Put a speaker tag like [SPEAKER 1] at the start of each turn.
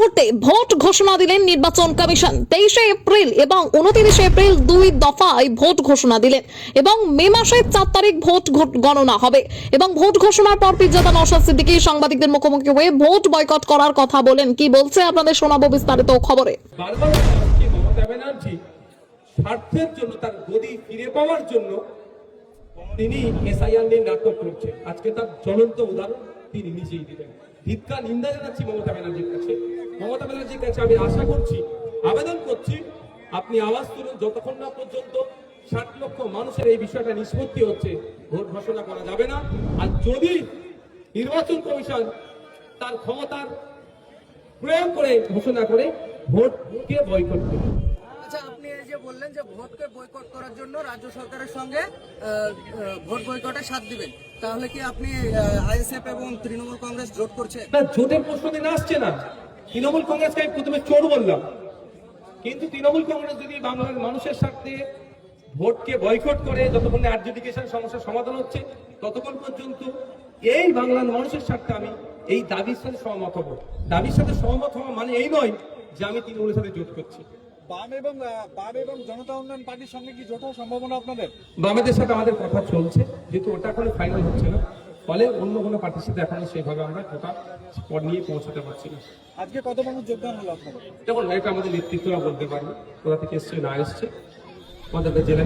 [SPEAKER 1] মুহূর্তে ভোট ঘোষণা দিলেন নির্বাচন কমিশন। 23শে এপ্রিল এবং 29শে এপ্রিল দুই দফায় ভোট ঘোষণা দিলেন এবং মে মাসের 4 তারিখ ভোট গণনা হবে এবং ভোট ঘোষণার পর পিরজাদা নওশাদ সিদ্দিকী সাংবাদিকদের মুখোমুখি হয়ে ভোট বয়কট করার কথা বলেন। কি বলছে আপনাদের শোনাবো বিস্তারিত খবরে।
[SPEAKER 2] বারবার মমতা ব্যানার্জি স্বার্থের জন্য, তার গদি ফিরে পাওয়ার জন্য তিনি এসআইআর নিয়ে নাটক করছেন। আজকে তার জ্বলন্ত উদাহরণ তিনি নিজেই দিলেন। ধিক্কার নিন্দা জানাচ্ছি মমতা ব্যানার্জির কাছে। মমতা ব্যানার্জির কাছে আমি আশা করছি, আবেদন করছি, আপনি আওয়াজ তুলুন যতক্ষণ না পর্যন্ত 60 লক্ষ মানুষের এই বিষয়টা নিষ্পত্তি হচ্ছে, ভোট ঘোষণা করা যাবে না। আর যদি নির্বাচন কমিশন তার ক্ষমতার প্রয়োগ করে ঘোষণা করে ভোটকে বয়কট করে।
[SPEAKER 3] আচ্ছা, আপনি এই যে বললেন যে ভোটকে বয়কট করার জন্য রাজ্য সরকারের সঙ্গে ভোট বয়কটে সাথ দিবেন, তাহলে কি আপনি আইএসএফ এবং তৃণমূল কংগ্রেস জোট করছে?
[SPEAKER 2] না, জোটের প্রশ্ন দিন আসছে না। তৃণমূল কংগ্রেসকে আমি প্রথমে চোর বললাম, কিন্তু তৃণমূল কংগ্রেস যদি বাংলার মানুষের স্বার্থে ভোটকে বয়কট করে যতক্ষণ অ্যাডজুডিকেশন সমস্যার সমাধান হচ্ছে ততক্ষণ পর্যন্ত এই বাংলার মানুষের স্বার্থে আমি এই দাবির সাথে সহমত হব। দাবির সাথে সহমত হওয়া মানে এই নয় যে আমি তৃণমূলের সাথে জোট করছি।
[SPEAKER 4] বাম এবং জনতা উন্নয়ন পার্টির সঙ্গে কি জোট হওয়ার সম্ভাবনা আপনাদের?
[SPEAKER 2] বামেদের সাথে আমাদের কথা চলছে, যেহেতু ওটা এখনো ফাইনাল হচ্ছে না, ফলে অন্য কোনো পার্টির সাথে এখনো সেইভাবে আমরা কথা নিয়ে পৌঁছাতে পারছি না।
[SPEAKER 4] আজকে কত মানুষ যোগদান হলো আপনাদের?
[SPEAKER 2] দেখুন, এটা আমাদের নেতৃত্বরা বলতে পারবে কোথা থেকে এসছে না এসছে। আমাদের জেলা